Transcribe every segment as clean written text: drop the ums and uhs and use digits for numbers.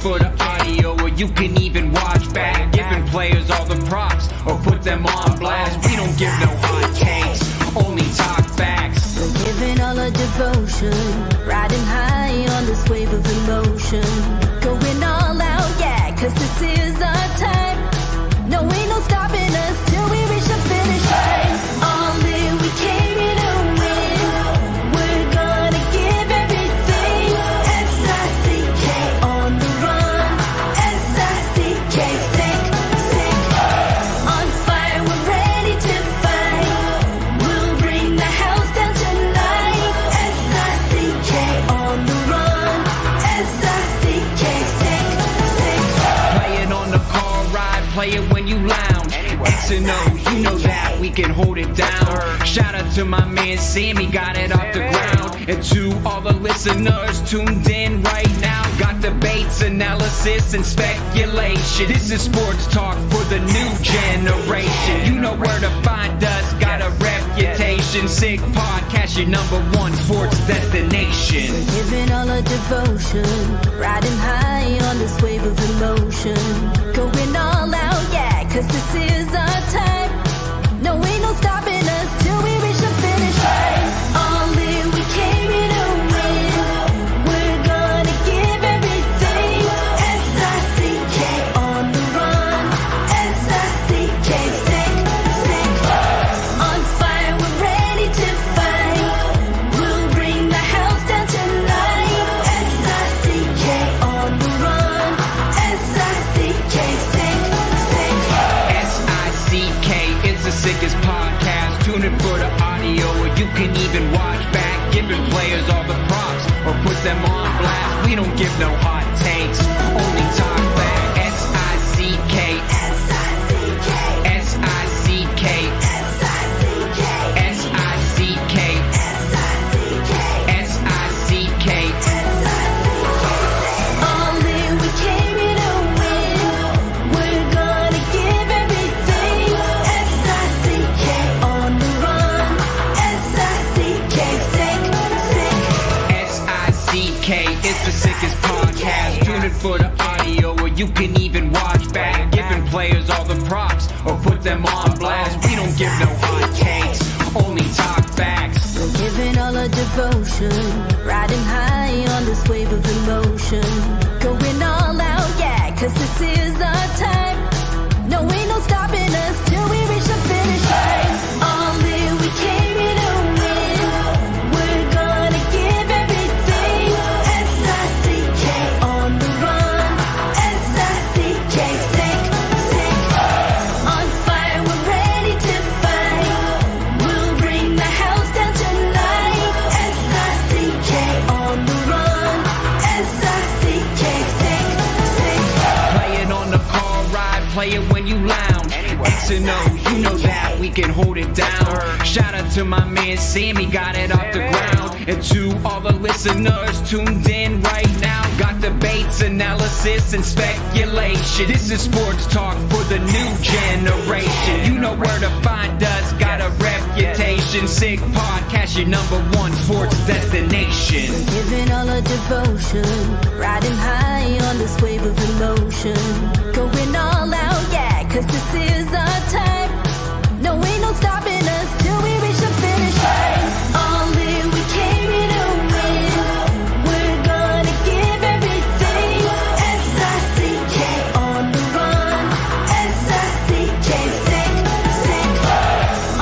for the audio, or you can even watch back. Giving players all the props, or put them on blast. We don't give no hot takes, only talk facts. We're giving all our devotion, riding high on this wave of emotion. Going all out, yeah, cause this is our time. No, ain't no stopping us till we reach the finish line. All in, we came here to win. We're gonna give everything. S-I-C-K on the run. S-I-C-K, sick. On fire, we're ready to fight. We'll bring the house down tonight. S-I-C-K on the run. S-I-C-K, sick. Play it on the car ride, play it when you lounge. X and O, you know that we can hold it down. Shout out to my man Sammy, got it off the ground. And to all the listeners tuned in right now, got debates, analysis, and speculation. This is sports talk for the new generation. You know where to find us, got a reputation. Sick podcast, your #1 sports destination. Giving all our devotion, riding high on this wave of emotion. Going all out, yeah, cause this is our time. No, ain't no stopping us till we reach the finish line. All in, we came here to win. We're gonna give everything. S-I-C-K on the run. S-I-C-K, sick. On fire, we're ready to fight. We'll bring the house down tonight. S-I-C-K on the run. S-I-C-K, sick. S-I-C-K is the sickest podcast. Tune in for the audio, or you can even watch back. Giving players all the props, or put them on blast. We don't give no hot takes, only talk back. S-I-C-K, S-I-C-K, S-I-C-K, S-I-C-K, S-I-C-K, S-I-C-K, S-I-C-K. All in, we came here to win. We're gonna give everything. S-I-C-K on the run. S-I-C-K, sick. S-I-C-K is the sickest podcast. Tune in for the audio, or you can even watch back. Giving players all the props, or put them on blast. We don't give no hot takes, only talk facts. We're giving all our devotion, riding high on this wave of emotion. Going all out, yeah, cause this is our time. No, ain't no stopping us till we reach the finish line. All in, we came here to win. We're gonna give everything. S-I-C-K on the run. S-I-C-K, sick. On fire, we're ready to fight. We'll bring the house down tonight. S-I-C-K on the run. S-I-C-K, sick. Play it on the car ride, play it when you lounge. X and O, you know that we can hold it down. Shout out to my man Sammy, got it off the ground. And to all the listeners tuned in right now, got debates, analysis, and speculation. This is sports talk for the new generation. You know where to find us, got a reputation. Sick podcast, your #1 sports destination. Giving all our devotion, riding high on this wave of emotion. Going all out, yeah, cause this is our time. No, ain't no stopping us till we reach the finish line. All in, we came here to win. We're gonna give everything. S-I-C-K on the run. S-I-C-K, sick.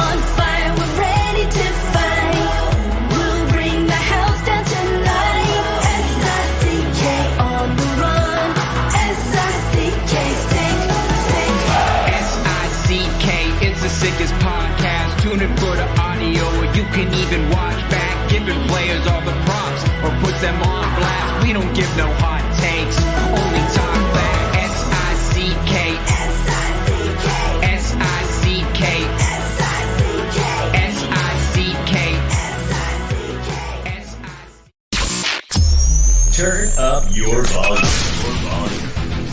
On fire, we're ready to fight. We'll bring the house down tonight. S-I-C-K on the run. S-I-C-K, sick. S-I-C-K is the sickest podcast. Tune in for the audio, or you can even watch back. Giving players all the props, or put them on blast. We don't give no hot takes, only talk back. S-I-C-K, S-I-C-K, S-I-C-K, S-I-C-K, S-I-C-K, S-I-C-K. Turn up your volume.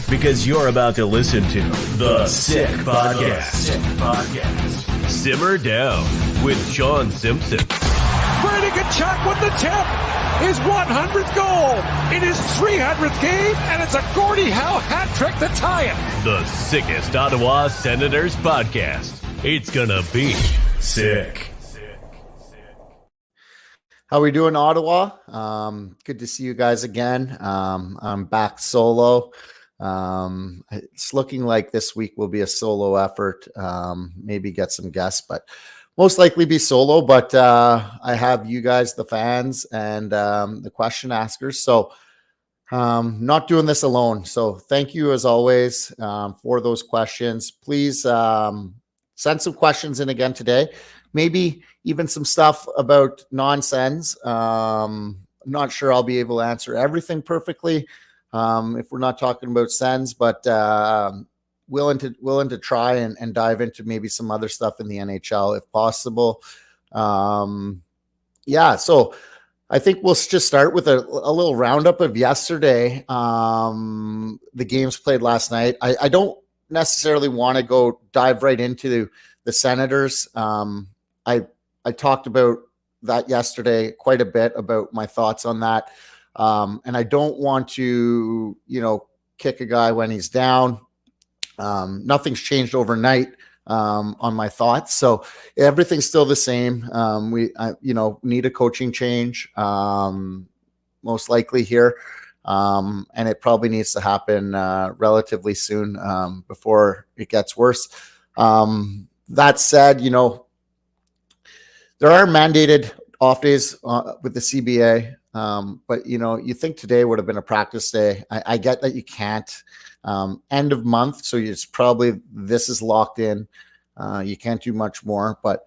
Because you're about to listen to The Sick Podcast. Simmer Down with Sean Simpson. Ready to Chuck with the tip. His 100th goal in his 300th game, and it's a Gordie Howe hat trick to tie it. The sickest Ottawa Senators podcast. It's gonna be sick. How we doing, Ottawa? Good to see you guys again. I'm back solo. It's looking like this week will be a solo effort. Maybe get some guests, but most likely be solo. But I have you guys, the fans, and the question askers. So not doing this alone. So thank you as always for those questions. Please send some questions in again today. Maybe even some stuff about non-Sens. Not sure I'll be able to answer everything perfectly if we're not talking about Sens, but willing to try and dive into maybe some other stuff in the NHL if possible. So I think we'll just start with a little roundup of yesterday. The games played last night. I don't necessarily want to go dive right into the Senators. I talked about that yesterday quite a bit about my thoughts on that. And I don't want to, kick a guy when he's down. Nothing's changed overnight on my thoughts. So everything's still the same. We need a coaching change, most likely here. And it probably needs to happen relatively soon before it gets worse. That said, there are mandated off days with the CBA. But you think today would have been a practice day. I get that you can't. End of month, so it's probably this is locked in. You can't do much more, but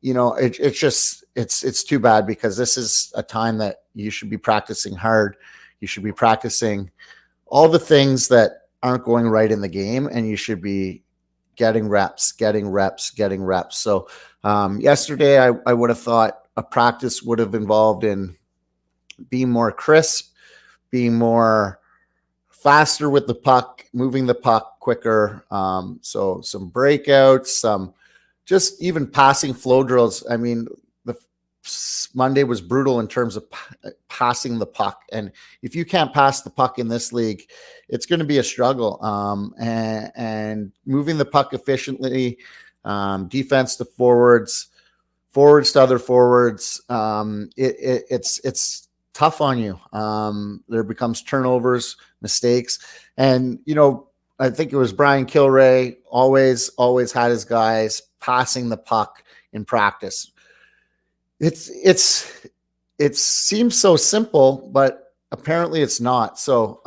it's too bad because this is a time that you should be practicing hard. You should be practicing all the things that aren't going right in the game, and you should be getting reps. So yesterday, I would have thought a practice would have involved in being more crisp, being more faster with the puck, moving the puck quicker. So some breakouts, some just even passing flow drills. I mean, the Monday was brutal in terms of passing the puck. And if you can't pass the puck in this league, it's going to be a struggle. And moving the puck efficiently, defense to forwards to other forwards. It's tough on you. There becomes turnovers, mistakes. And, I think it was Brian Kilray always had his guys passing the puck in practice. It seems so simple, but apparently it's not. So,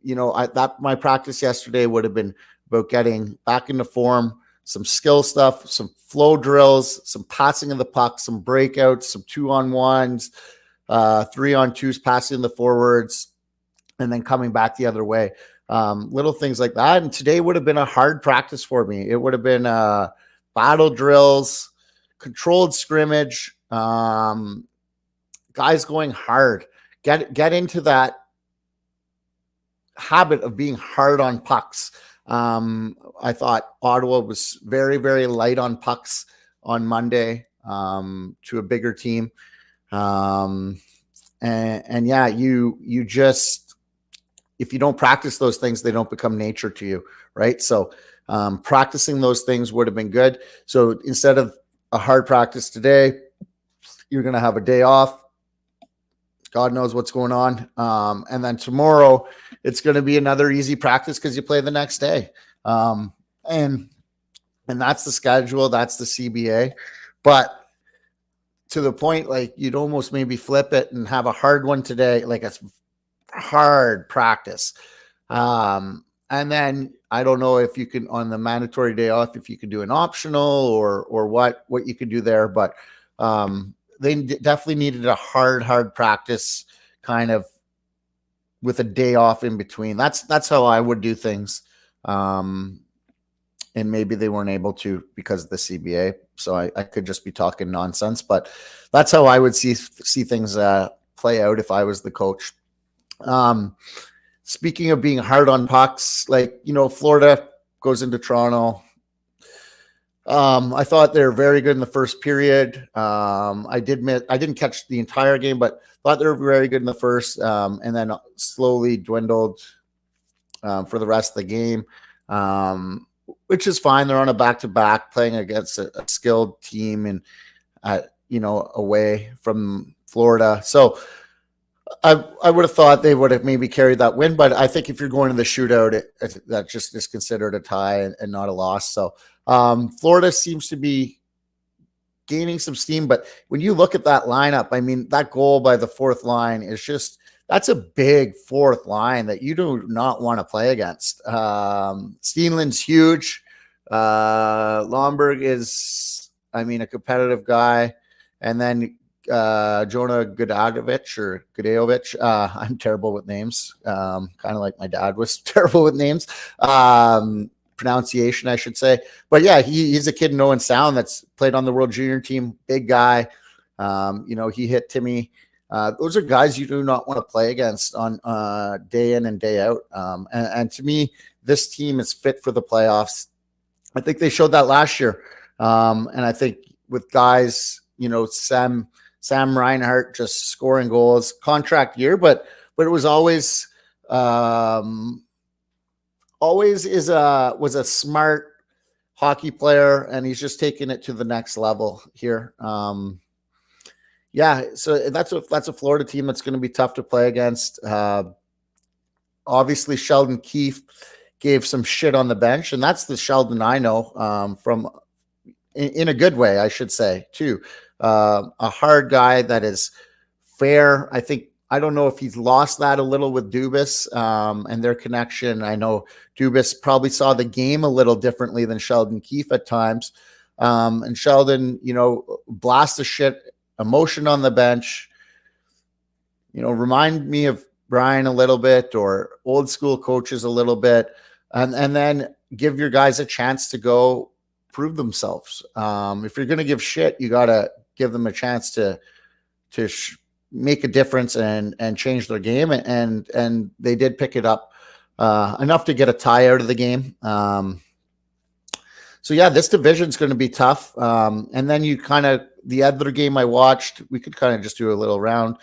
my practice yesterday would have been about getting back into form, some skill stuff, some flow drills, some passing of the puck, some breakouts, some 2-on-1s, 3-on-2s, passing the forwards, and then coming back the other way. Little things like that. And today would have been a hard practice for me. It would have been battle drills, controlled scrimmage, guys going hard. Get into that habit of being hard on pucks. I thought Ottawa was very, very light on pucks on Monday to a bigger team. You just, if you don't practice those things, they don't become nature to you, right? So practicing those things would have been good. So instead of a hard practice today, you're going to have a day off. God knows what's going on. And then tomorrow, it's going to be another easy practice because you play the next day. And that's the schedule. That's the CBA. But to the point, like, you'd almost maybe flip it and have a hard one today, like a hard practice. And then I don't know if you can, on the mandatory day off, if you could do an optional or what you could do there. But they definitely needed a hard practice kind of with a day off in between. That's how I would do things. And maybe they weren't able to because of the CBA. So I could just be talking nonsense, but that's how I would see things play out if I was the coach. Speaking of being hard on pucks, like, Florida goes into Toronto. I thought they were very good in the first period. I didn't catch the entire game, but thought they were very good in the first, and then slowly dwindled for the rest of the game, which is fine. They're on a back-to-back playing against a skilled team and away from Florida. So I would have thought they would have maybe carried that win, but I think if you're going to the shootout, that just is considered a tie and not a loss. So Florida seems to be gaining some steam, but when you look at that lineup, I mean, that goal by the fourth line is just, that's a big fourth line that you do not want to play against. Steenland's huge. Lomberg is, I mean, a competitive guy. And then Jonah Gudajovic. I'm terrible with names. Kind of like my dad was terrible with names. Pronunciation, I should say. But yeah, he's a kid in Owen Sound that's played on the World Junior team. Big guy. He hit Timmy. Those are guys you do not want to play against on day in and day out. And to me, this team is fit for the playoffs. I think they showed that last year. And I think with guys, Sam Reinhart just scoring goals, contract year, but it was always was a smart hockey player, and he's just taking it to the next level here. So that's a Florida team that's going to be tough to play against. Obviously, Sheldon Keefe gave some shit on the bench, and that's the Sheldon I know from in a good way, I should say, too. A hard guy that is fair. I don't know if he's lost that a little with Dubas and their connection. I know Dubas probably saw the game a little differently than Sheldon Keefe at times. And Sheldon, blast the shit, emotion on the bench, remind me of Brian a little bit, or old school coaches a little bit, and then give your guys a chance to go prove themselves. If you're going to give shit, you got to give them a chance to make a difference and change their game. And they did pick it up enough to get a tie out of the game. So yeah, this division's going to be tough. And then the other game I watched, we could kind of just do a little round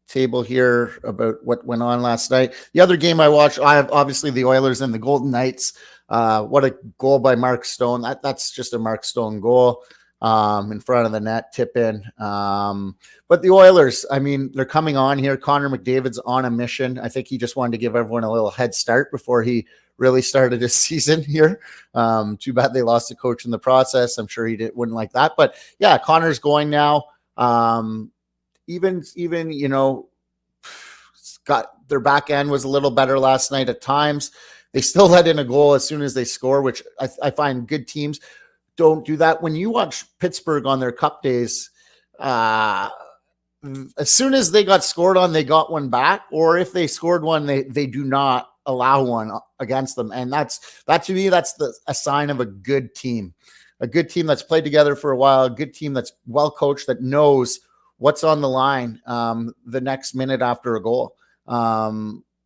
table here about what went on last night. The other game I watched, I have obviously the Oilers and the Golden Knights. What a goal by Mark Stone. That's just a Mark Stone goal in front of the net, tip in. But the Oilers, I mean, they're coming on here. Connor McDavid's on a mission. I think he just wanted to give everyone a little head start before he really started his season here. Too bad they lost a coach in the process. I'm sure he wouldn't like that. But yeah, Connor's going now. Even got their back end was a little better last night at times. They still let in a goal as soon as they score, which I find good teams don't do that. When you watch Pittsburgh on their cup days, as soon as they got scored on, they got one back, or if they scored one, they do not allow one against them. And that to me, that's a sign of a good team that's played together for a while, a good team that's well coached, that knows what's on the line the next minute after a goal,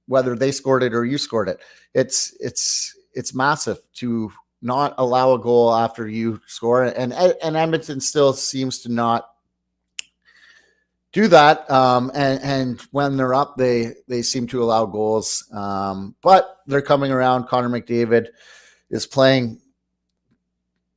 whether they scored it or you scored it. It's massive to not allow a goal after you score, and Edmonton still seems to not do that. And when they're up, they seem to allow goals. But they're coming around. Connor McDavid is playing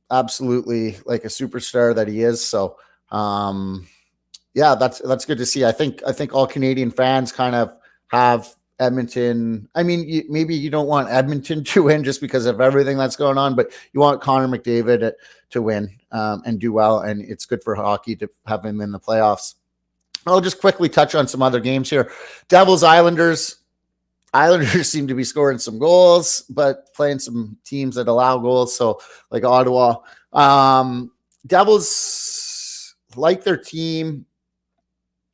absolutely like a superstar that he is. So yeah, that's good to see. I think all Canadian fans kind of have Edmonton. I mean, maybe you don't want Edmonton to win just because of everything that's going on, but you want Connor McDavid to win and do well. And it's good for hockey to have him in the playoffs. I'll just quickly touch on some other games here. Devils, Islanders. Islanders seem to be scoring some goals, but playing some teams that allow goals. So like Ottawa. Devils like their team.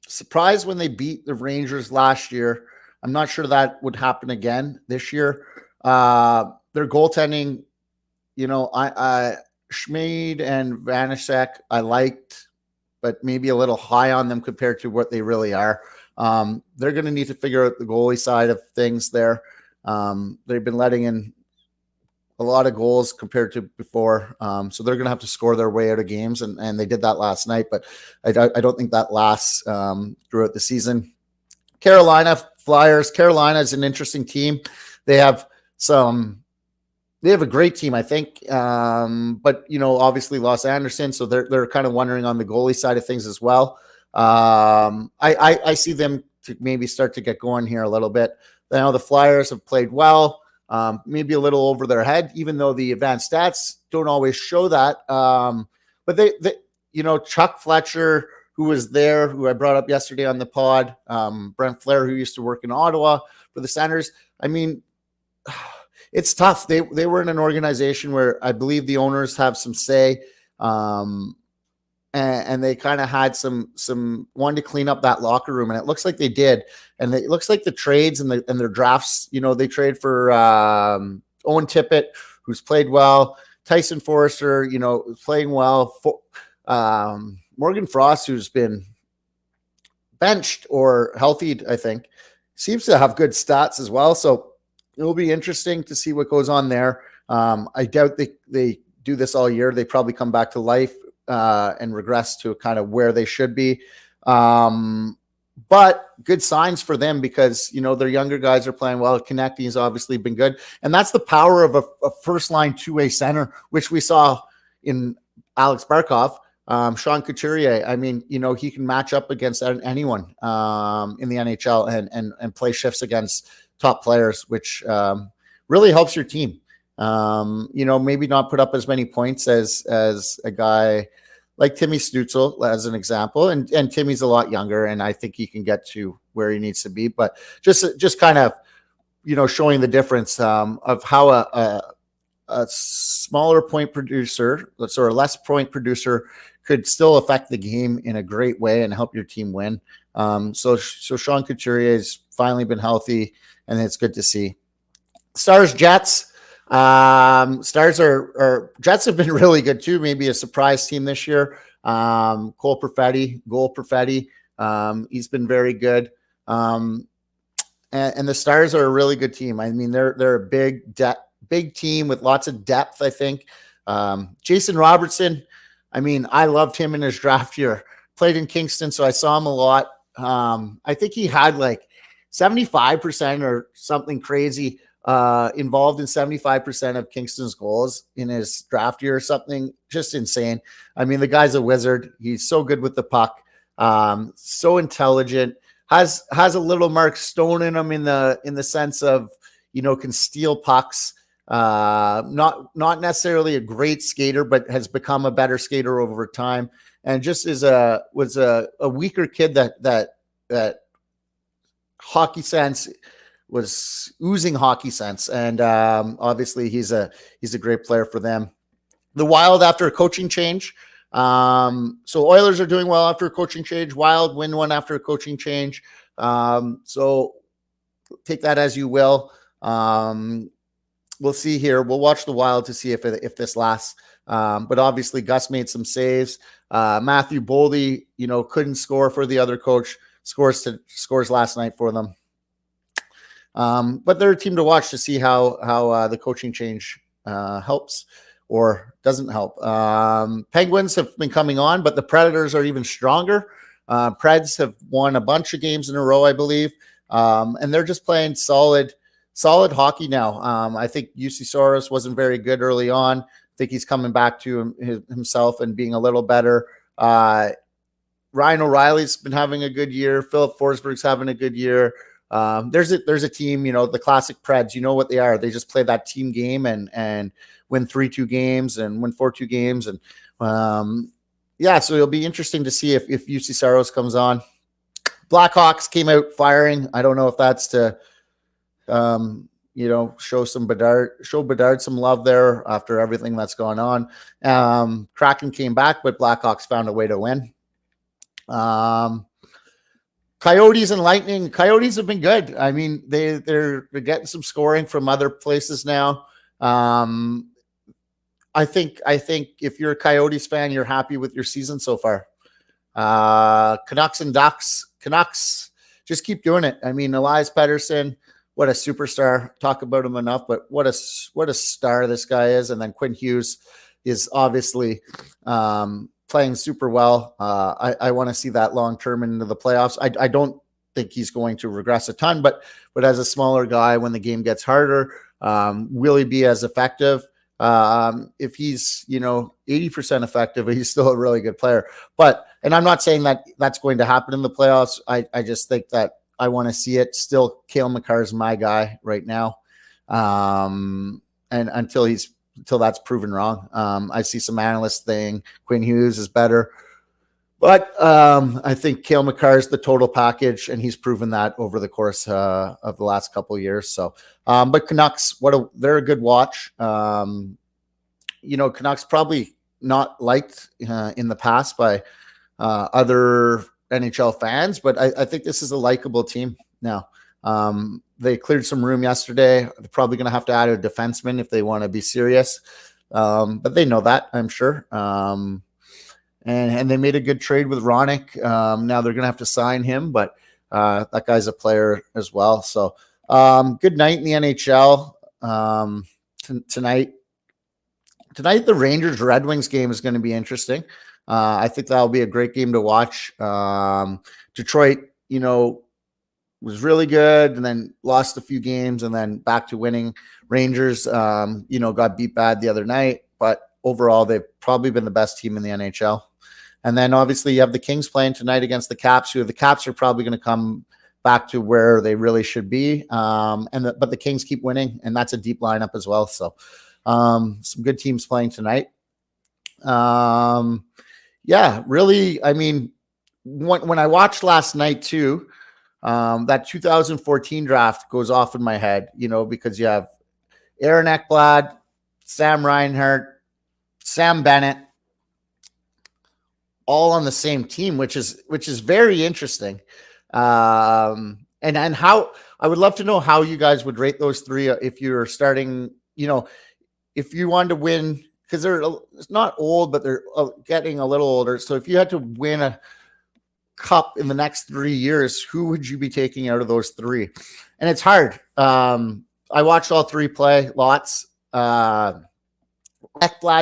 Surprised when they beat the Rangers last year. I'm not sure that would happen again this year. Their goaltending, I Schmid and Vanacek I liked, but maybe a little high on them compared to what they really are. They're going to need to figure out the goalie side of things there. They've been letting in a lot of goals compared to before. So they're going to have to score their way out of games, and they did that last night, but I don't think that lasts throughout the season. Carolina Flyers. Carolina is an interesting team. They have a great team, I think. But obviously lost Anderson, so they're kind of wondering on the goalie side of things as well. I see them to maybe start to get going here a little bit. Now the Flyers have played well, maybe a little over their head, even though the advanced stats don't always show that. But they Chuck Fletcher, who was there, who I brought up yesterday on the pod, Brent Flair, who used to work in Ottawa for the Senators. I mean, it's tough. They were in an organization where I believe the owners have some say, and they kind of had some wanted to clean up that locker room, and it looks like they did. And it looks like the trades and their drafts, they trade for Owen Tippett, who's played well, Tyson Forrester, playing well, Morgan Frost, who's been benched or healthy, I think, seems to have good stats as well. So it will be interesting to see what goes on there. I doubt they do this all year. They probably come back to life and regress to kind of where they should be. But good signs for them because, their younger guys are playing well. Konecny's obviously been good. And that's the power of a first-line two-way center, which we saw in Alex Barkov. Sean Couturier, I mean, he can match up against anyone in the NHL and play shifts against top players, which really helps your team. Maybe not put up as many points as a guy like Timmy Stützle, as an example. And Timmy's a lot younger, and I think he can get to where he needs to be. But just kind of, showing the difference of how a smaller point producer, or a less point producer, could still affect the game in a great way and help your team win. So Sean Couturier has finally been healthy, and it's good to see. Stars Jets. Jets have been really good too. Maybe a surprise team this year. Goal Perfetti. He's been very good. And the Stars are a really good team. I mean, they're a big team with lots of depth, I think. Jason Robertson, I mean, I loved him in his draft year. Played in Kingston, so I saw him a lot. I think he had like 75% or something crazy involved in 75% of Kingston's goals in his draft year or something. Just insane. I mean, the guy's a wizard. He's so good with the puck. So intelligent. Has a little Mark Stone in him in the sense of, can steal pucks. Not necessarily a great skater, but has become a better skater over time. And just was a weaker kid that hockey sense was oozing hockey sense. And obviously he's a great player for them. The Wild after a coaching change. So Oilers are doing well after a coaching change. Wild win one after a coaching change. So take that as you will. We'll see here. We'll watch the Wild to see if this lasts. But obviously Gus made some saves. Matthew Boldy, couldn't score for the other coach. Scores last night for them. But they're a team to watch to see how the coaching change helps or doesn't help. Penguins have been coming on, but the Predators are even stronger. Preds have won a bunch of games in a row, I believe. And they're just playing solid hockey now. I think UC Soros wasn't very good early on. I think he's coming back to himself and being a little better. Ryan O'Reilly's been having a good year. Philip Forsberg's having a good year. There's a team, the classic Preds, what they are. They just play that team game and win 3-2 games and win 4-2 games. And so it'll be interesting to see if UC Soros comes on. Blackhawks came out firing. I don't know if that's to show Bedard some love there after everything that's gone on. Kraken came back, but Blackhawks found a way to win. Coyotes and Lightning. Coyotes have been good. I mean, they're getting some scoring from other places now. I think if you're a Coyotes fan, you're happy with your season so far. Canucks and Ducks. Canucks just keep doing it. I mean, Elias Pettersson, what a superstar. Talk about him enough, but what a star this guy is. And then Quinn Hughes is obviously playing super well. I want to see that long term into the playoffs. I don't think he's going to regress a ton, but as a smaller guy, when the game gets harder, will he be as effective? If he's 80% effective, he's still a really good player. And I'm not saying that that's going to happen in the playoffs. I just think that I want to see it. Still, Cale Makar is my guy right now, and until that's proven wrong. I see some analysts saying Quinn Hughes is better, but I think Cale Makar is the total package, and he's proven that over the course of the last couple of years. So, but Canucks, they're a good watch. Canucks probably not liked in the past by other NHL fans, but I think this is a likable team now. They cleared some room yesterday. They're probably going to have to add a defenseman if they want to be serious, but they know that, I'm sure. And they made a good trade with Ronick. Now they're going to have to sign him, but that guy's a player as well. So good night in the NHL tonight. Tonight, the Rangers-Red Wings game is going to be interesting. I think that'll be a great game to watch. Detroit, was really good and then lost a few games and then back to winning. Rangers, got beat bad the other night, but overall, they've probably been the best team in the NHL. And then obviously you have the Kings playing tonight against the Caps, the Caps are probably going to come back to where they really should be. But the Kings keep winning, and that's a deep lineup as well. So some good teams playing tonight. Really, I mean, when I watched last night too, that 2014 draft goes off in my head, because you have Aaron Ekblad, Sam Reinhart, Sam Bennett, all on the same team, which is very interesting. And how I would love to know how you guys would rate those three if you're starting, if you wanted to win, because they're not old, but they're getting a little older. So if you had to win a cup in the next 3 years, who would you be taking out of those three? And it's hard. I watched all three play lots. Ekblad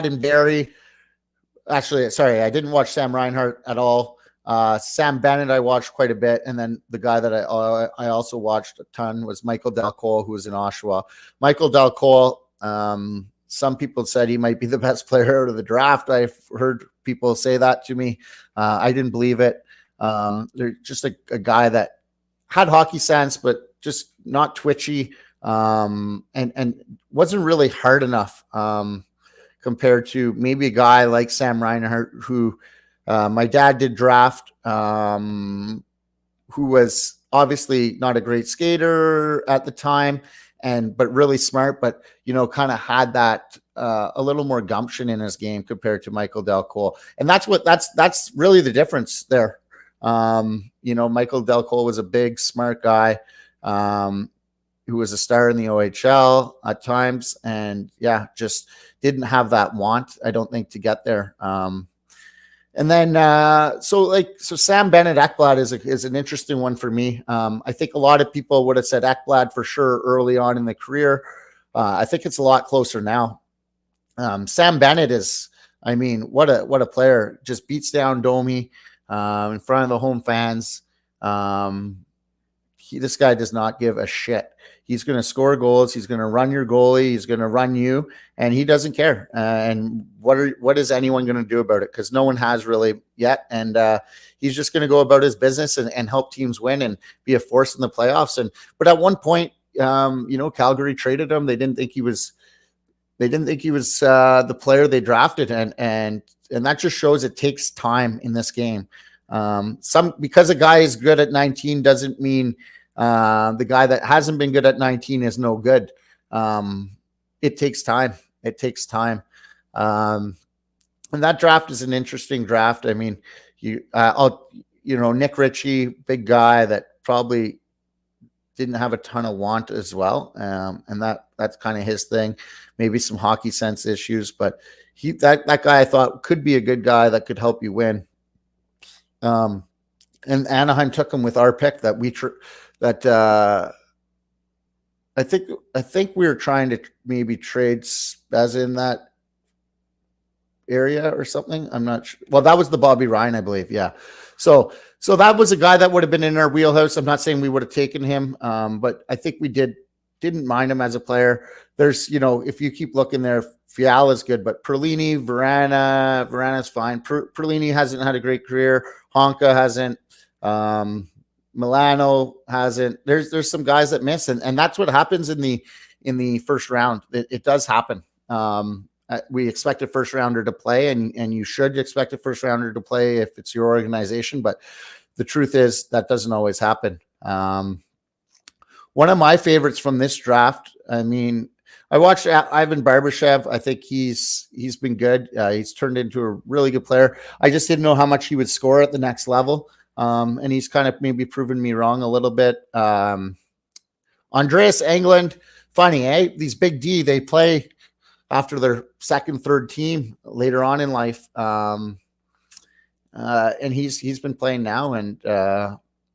and Barry. Actually, sorry, I didn't watch Sam Reinhart at all. Sam Bennett I watched quite a bit, and then the guy that I also watched a ton was Michael Delcole, who was in Oshawa. Michael Delcole, some people said he might be the best player out of the draft. I've heard people say that to me. I didn't believe it. They're just a guy that had hockey sense, but just not twitchy, and wasn't really hard enough compared to maybe a guy like Sam Reinhart, who my dad did draft, who was obviously not a great skater at the time, but really smart, but kind of had that a little more gumption in his game compared to Michael Delcole. And that's really the difference there. Michael Delcole was a big, smart guy who was a star in the OHL at times, and just didn't have that want, I don't think, to get there. And then, so Sam Bennett Ekblad is an interesting one for me. I think a lot of people would have said Ekblad for sure early on in the career. I think it's a lot closer now. Sam Bennett is, what a player! Just beats down Domi in front of the home fans. This guy does not give a shit. He's going to score goals. He's going to run your goalie. He's going to run you, and he doesn't care. And what is anyone going to do about it? Because no one has really yet. And he's just going to go about his business and help teams win and be a force in the playoffs. But at one point, Calgary traded him. They didn't think he was the player they drafted, and that just shows it takes time in this game. Because a guy is good at 19 doesn't mean the guy that hasn't been good at 19 is no good. It takes time. And that draft is an interesting draft. Nick Ritchie, big guy that probably didn't have a ton of want as well. And that's kind of his thing. Maybe some hockey sense issues, but that guy I thought could be a good guy that could help you win. And Anaheim took him with our pick that I think we were trying to maybe trade Spez in that area or something. I'm not sure. Well, that was the Bobby Ryan, I believe. Yeah. So that was a guy that would have been in our wheelhouse. I'm not saying we would have taken him, but I think we didn't mind him as a player. There's, if you keep looking there, Fiala's good, but Perlini, Verana's fine. Perlini hasn't had a great career. Honka hasn't. Milano hasn't. There's some guys that miss, and that's what happens in the first round. It does happen. We expect a first rounder to play, and you should expect a first rounder to play if it's your organization. But the truth is that doesn't always happen. One of my favorites from this draft, I mean, I watched Ivan Barbashev. I think he's been good. He's turned into a really good player. I just didn't know how much he would score at the next level. And he's kind of maybe proven me wrong a little bit. Andreas Englund, funny, eh? These big D, they play after their second, third team later on in life. And he's been playing now, and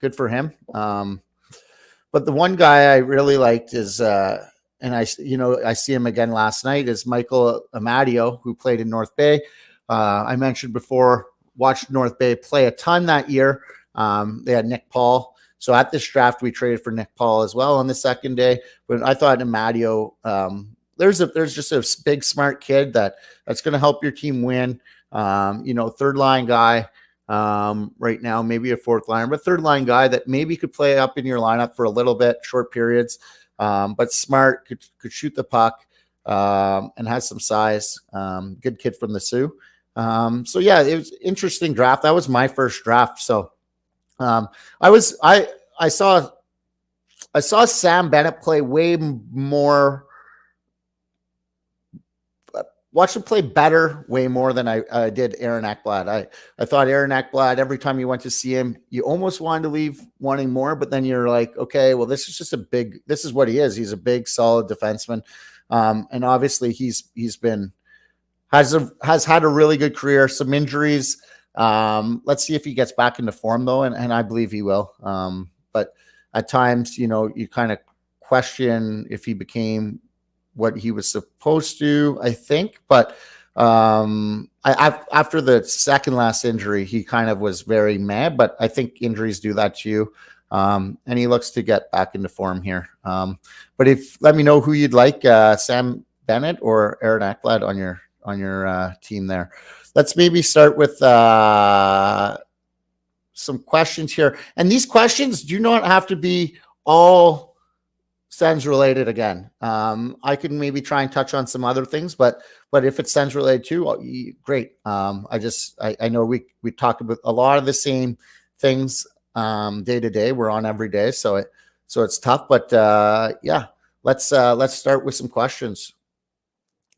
good for him. But the one guy I really liked is, and I see him again last night, is Michael Amadio, who played in North Bay. I mentioned before, watched North Bay play a ton that year. They had Nick Paul. So at this draft, we traded for Nick Paul as well on the second day. But I thought Amadio, there's just a big, smart kid that's going to help your team win. Third line guy right now, maybe a fourth liner, but third line guy that maybe could play up in your lineup for a little bit, short periods, but smart, could shoot the puck, and has some size. Good kid from the Sioux. So yeah, it was an interesting draft. That was my first draft. So I saw Sam Bennett play way more, watched him play better way more than I did Aaron Ekblad. I thought Aaron Ekblad, every time you went to see him, you almost wanted to leave wanting more, but then you're like, okay, well, this is just this is what he is. He's a big, solid defenseman. And obviously has had a really good career, some injuries. Let's see if he gets back into form though. And I believe he will. But at times, you kind of question if he became what he was supposed to, I think. But after the second last injury, he kind of was very mad, but I think injuries do that to you. And he looks to get back into form here. But let me know who you'd like, Sam Bennett or Aaron Ekblad on your team there. Let's maybe start with some questions here. And these questions do not have to be all Sens related again. I can maybe try and touch on some other things, but if it's Sens related too, great. I know we talked about a lot of the same things day to day. We're on every day, so it's tough. But yeah, let's start with some questions.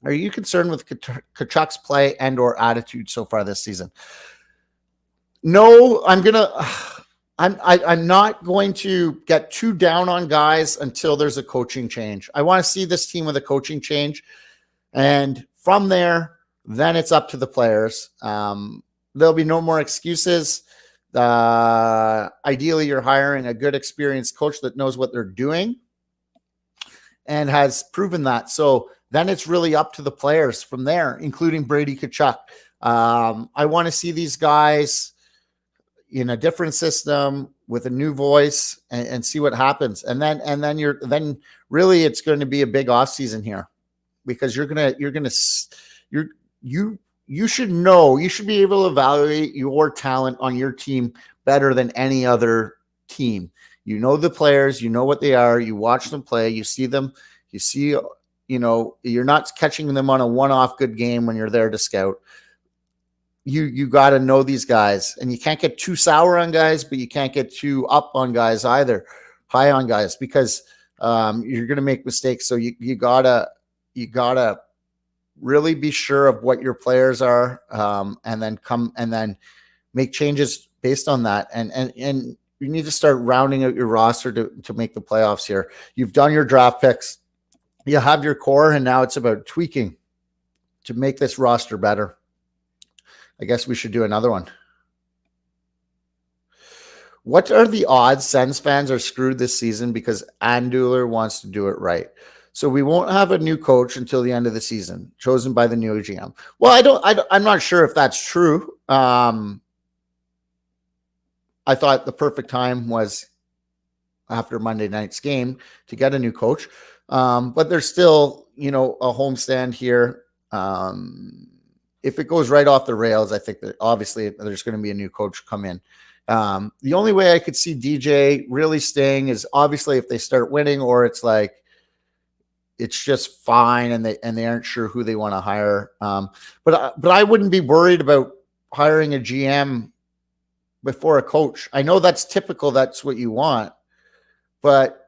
Are you concerned with Tkachuk's play and or attitude so far this season? No, I'm not going to get too down on guys until there's a coaching change. I want to see this team with a coaching change. And from there, then it's up to the players. There'll be no more excuses. Ideally, you're hiring a good, experienced coach that knows what they're doing and has proven that. So then it's really up to the players from there, including Brady Tkachuk. I want to see these guys in a different system with a new voice and see what happens. And then really it's going to be a big off season here, because you should know, you should be able to evaluate your talent on your team better than any other team. You know the players, you know what they are, you watch them play, you see them, you're not catching them on a one-off good game when you're there to scout. You got to know these guys, and you can't get too sour on guys, but you can't get too up on guys either, high on guys, because you're going to make mistakes. So you gotta really be sure of what your players are, and then make changes based on that. And you need to start rounding out your roster to make the playoffs here. You've done your draft picks, you have your core, and now it's about tweaking to make this roster better. I guess we should do another one. what are the odds Sens fans are screwed this season because Anduler wants to do it right? So we won't have a new coach until the end of the season, chosen by the new GM. Well, I'm not sure if that's true. I thought the perfect time was after Monday night's game to get a new coach. But there's still, a homestand here. If it goes right off the rails, I think that obviously there's going to be a new coach come in. The only way I could see DJ really staying is obviously if they start winning, or it's like it's just fine and they aren't sure who they want to hire. But I wouldn't be worried about hiring a GM before a coach. I know that's typical, that's what you want, but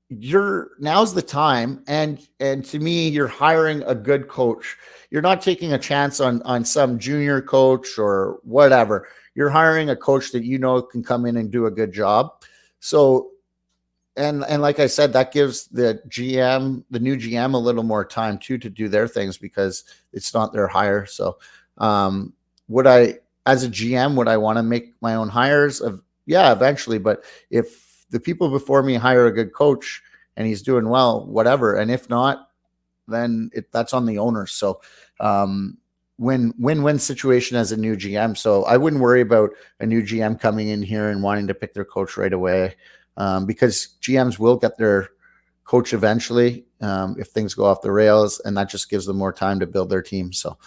now's the time, and to me, you're hiring a good coach. You're not taking a chance on some junior coach or whatever. You're hiring a coach that can come in and do a good job. So, and like I said, that gives the new GM, a little more time too to do their things because it's not their hire. So, as a GM, would I want to make my own hires? Yeah, eventually. But if the people before me hire a good coach and he's doing well, whatever. And if not, then that's on the owner. So, win-win situation as a new GM. So I wouldn't worry about a new GM coming in here and wanting to pick their coach right away, because GMs will get their coach eventually if things go off the rails, and that just gives them more time to build their team. So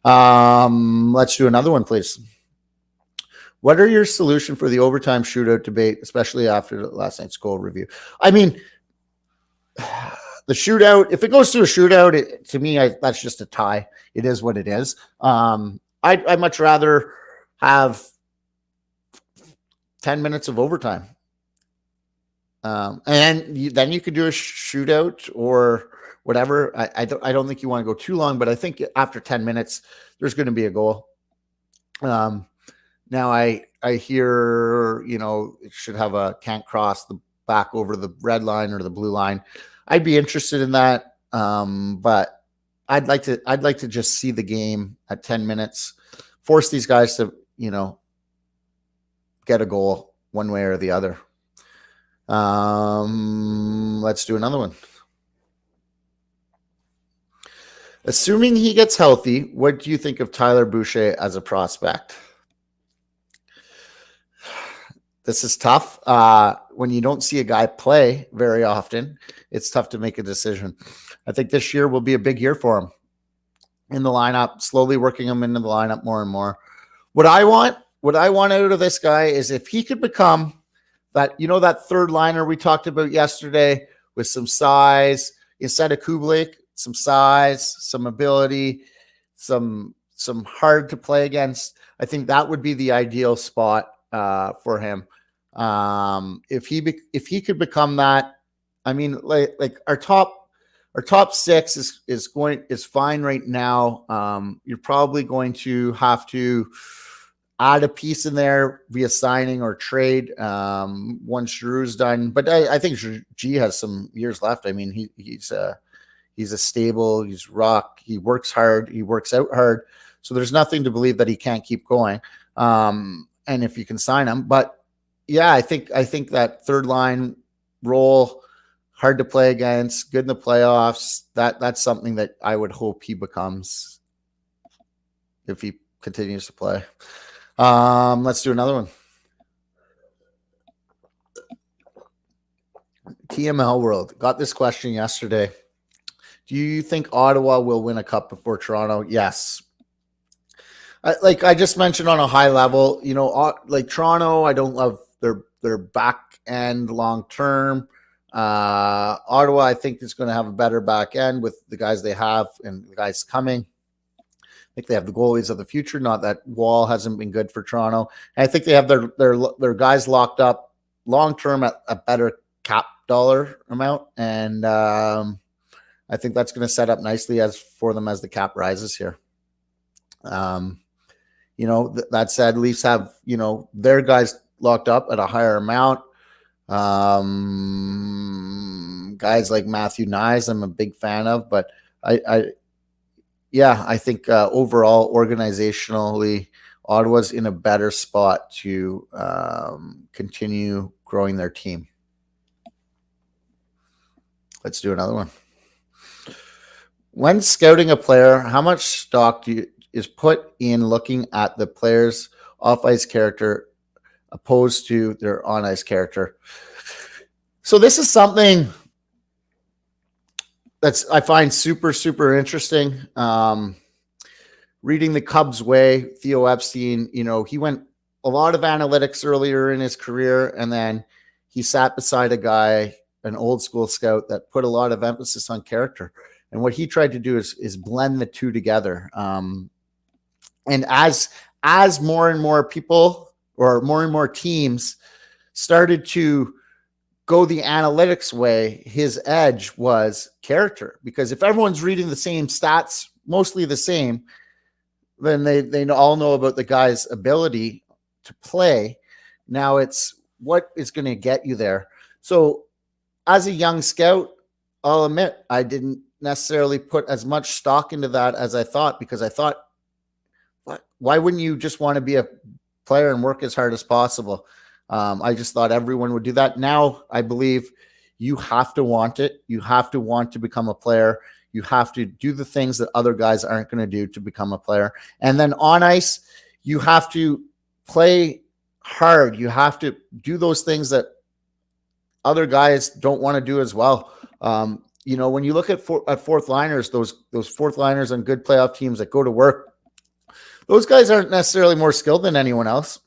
let's do another one, please. What are your solution for the overtime shootout debate, especially after last night's goal review? I mean, the shootout, if it goes to a shootout, to me, that's just a tie. It is what it is. I'd much rather have 10 minutes of overtime. And then you could do a shootout or whatever. I don't think you want to go too long, but I think after 10 minutes, there's going to be a goal. Now I hear, it should have can't cross the back over the red line or the blue line. I'd be interested in that. But I'd like to just see the game at 10 minutes, force these guys to, get a goal one way or the other. Let's do another one. Assuming he gets healthy, what do you think of Tyler Boucher as a prospect? This is tough. When you don't see a guy play very often, it's tough to make a decision. I think this year will be a big year for him in the lineup, slowly working him into the lineup more and more. What I want out of this guy is if he could become that, that third liner we talked about yesterday with some size, instead of Kubalik, some size, some ability, some hard to play against. I think that would be the ideal spot for him. If he could become that, I mean, like our top six is fine right now. You're probably going to have to add a piece in there via signing or trade once Giroux's done. But I think G has some years left. I mean, he's a stable, he's rock. He works hard. He works out hard. So there's nothing to believe that he can't keep going. And if you can sign him, but yeah, I think that third line role, hard to play against, good in the playoffs. That's something that I would hope he becomes if he continues to play. Let's do another one. TML World got this question yesterday. Do you think Ottawa will win a cup before Toronto? Yes. Like I just mentioned on a high level, like Toronto, I don't love their back end long term. Ottawa, I think, is going to have a better back end with the guys they have and the guys coming. I think they have the goalies of the future. Not that Wall hasn't been good for Toronto. And I think they have their guys locked up long term at a better cap dollar amount, and I think that's going to set up nicely for them as the cap rises here. That said, Leafs have their guys locked up at a higher amount. Guys like Matthew Nyes, I'm a big fan of, but I think overall, organizationally, Ottawa's in a better spot to continue growing their team. Let's do another one. When scouting a player, how much stock is put in looking at the player's off-ice character opposed to their on-ice character? So this is something I find super, super interesting. Reading the Cubs way, Theo Epstein, he went a lot of analytics earlier in his career, and then he sat beside a guy, an old school scout, that put a lot of emphasis on character. And what he tried to do is blend the two together. And as more and more people or more and more teams started to go the analytics way, his edge was character. Because if everyone's reading the same stats, mostly the same, then they all know about the guy's ability to play. Now it's what is going to get you there. So as a young scout, I'll admit I didn't necessarily put as much stock into that as I thought, because I thought, why wouldn't you just want to be a player and work as hard as possible? I just thought everyone would do that. Now I believe you have to want it. You have to want to become a player. You have to do the things that other guys aren't going to do to become a player. And then on ice, you have to play hard. You have to do those things that other guys don't want to do as well. When you look at fourth liners, those fourth liners on good playoff teams that go to work, those guys aren't necessarily more skilled than anyone else.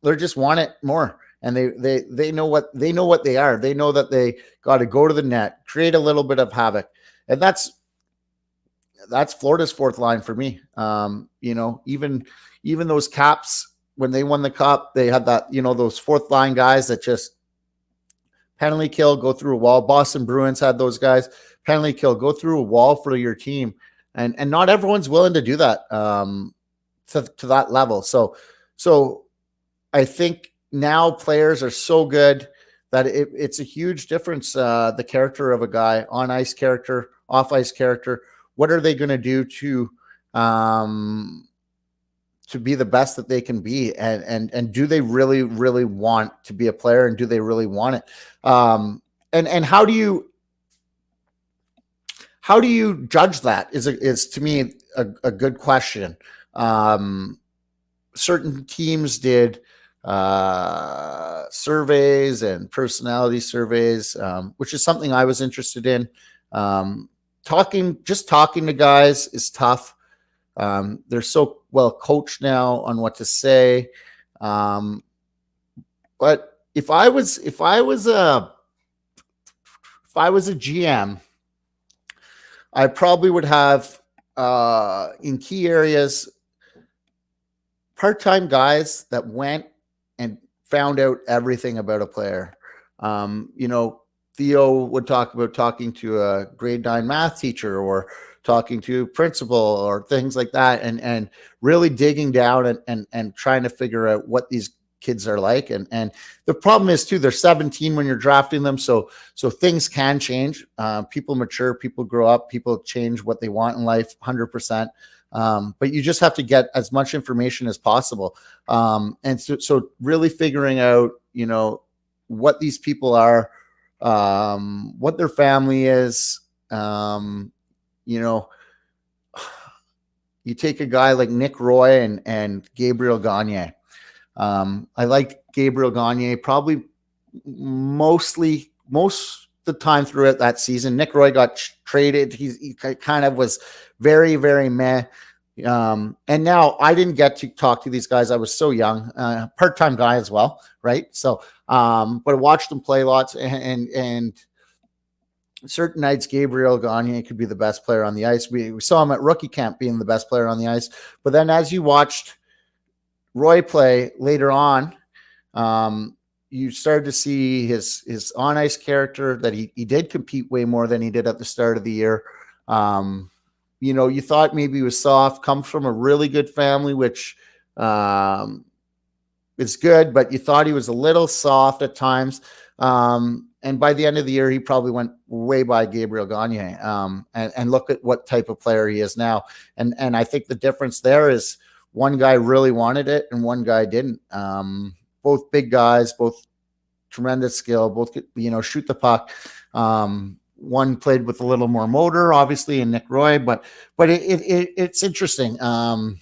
They just want it more. And they know what they are. They know that they got to go to the net, create a little bit of havoc. And that's Florida's fourth line for me. Even those Caps, when they won the Cup, they had that, those fourth line guys that just penalty kill, go through a wall. Boston Bruins had those guys, penalty kill, go through a wall for your team. And not everyone's willing to do that to that level. So I think now players are so good that it's a huge difference, the character of a guy, on ice character, off ice character. What are they going to do to be the best that they can be? And do they really, really want to be a player? And do they really want it? And how do you judge that is to me a good question. Certain teams did surveys and personality surveys, which is something I was interested in. Talking to guys is tough. They're so well coached now on what to say. But if I was a GM, I probably would have in key areas part-time guys that went and found out everything about a player. Theo would talk about talking to a grade 9 math teacher or talking to a principal or things like that, and really digging down and trying to figure out what these kids are like. And the problem is too, they're 17 when you're drafting them. So things can change. People mature, people grow up, people change what they want in life 100%. But you just have to get as much information as possible. And so really figuring out, what these people are, what their family is. You take a guy like Nick Roy and Gabriel Gagne. I liked Gabriel Gagne probably most the time throughout that season. Nick Roy got traded. He kind of was very, very meh. And now I didn't get to talk to these guys. I was so young, part-time guy as well. Right. So, but I watched them play lots, and certain nights, Gabriel Gagne could be the best player on the ice. We saw him at rookie camp being the best player on the ice. But then as you watched Roy play later on, you started to see his on-ice character, that he did compete way more than he did at the start of the year. You thought maybe he was soft, comes from a really good family, which is good, but you thought he was a little soft at times. And by the end of the year, he probably went way by Gabriel Gagne. And look at what type of player he is now. And I think the difference there is one guy really wanted it and one guy didn't. Both big guys, both tremendous skill, both could, shoot the puck. One played with a little more motor, obviously, in Nick Roy, but it's interesting. And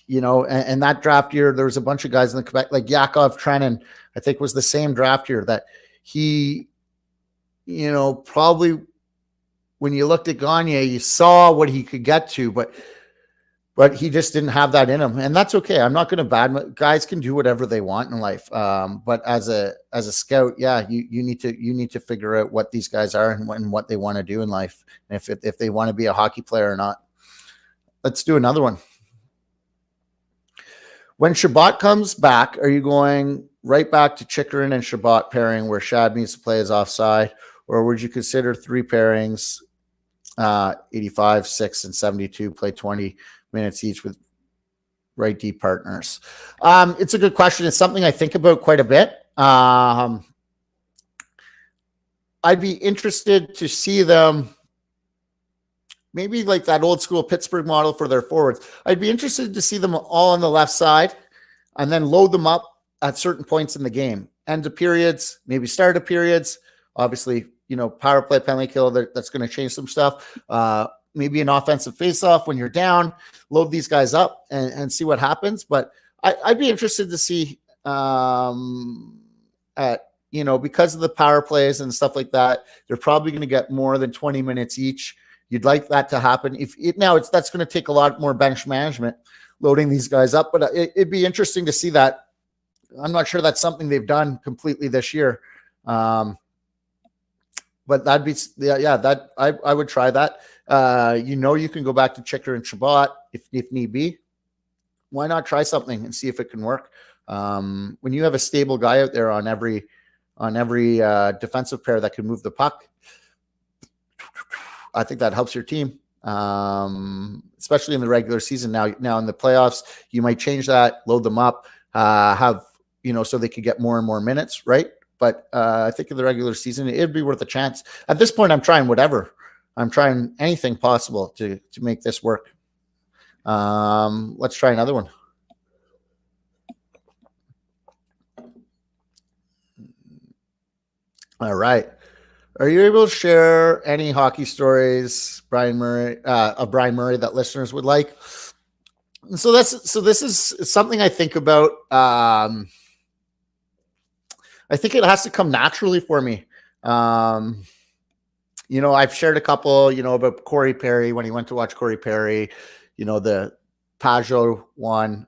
that draft year, there was a bunch of guys in the Quebec, like Yakov Trenin, I think was the same draft year that he, probably when you looked at Gagne, you saw what he could get to, but he just didn't have that in him. And that's okay. I'm not going to guys can do whatever they want in life. But as a scout, yeah, you need to figure out what these guys are and what they want to do in life. And if they want to be a hockey player or not. Let's do another one. When Shabbat comes back, are you going right back to Chychrun and Shabbat pairing where Shad needs to play his offside? Or would you consider 3 pairings, 85, 6, and 72, play 20 minutes each with right D partners? It's a good question. It's something I think about quite a bit. I'd be interested to see them maybe like that old school Pittsburgh model for their forwards. I'd be interested to see them all on the left side and then load them up at certain points in the game. End of periods, maybe start of periods. Obviously, power play, penalty kill, that's going to change some stuff. Maybe an offensive faceoff when you're down, load these guys up and see what happens. But I'd be interested to see, because of the power plays and stuff like that, they're probably going to get more than 20 minutes each. You'd like that to happen. That's going to take a lot more bench management, loading these guys up. But it'd be interesting to see that. I'm not sure that's something they've done completely this year. But that'd be, that I would try that. You can go back to Chychrun and Shabbat if need be. Why not try something and see if it can work? When you have a stable guy out there on every defensive pair that can move the puck, I think that helps your team, especially in the regular season. Now in the playoffs, you might change that, load them up, so they could get more and more minutes, right? But I think in the regular season, it'd be worth a chance. At this point, I'm trying whatever. I'm trying anything possible to make this work. Let's try another one. All right. Are you able to share any hockey stories, Brian Murray, that listeners would like? And so this is something I think about. I think it has to come naturally for me. I've shared a couple, about Corey Perry when he went to watch Corey Perry, the Pajot one.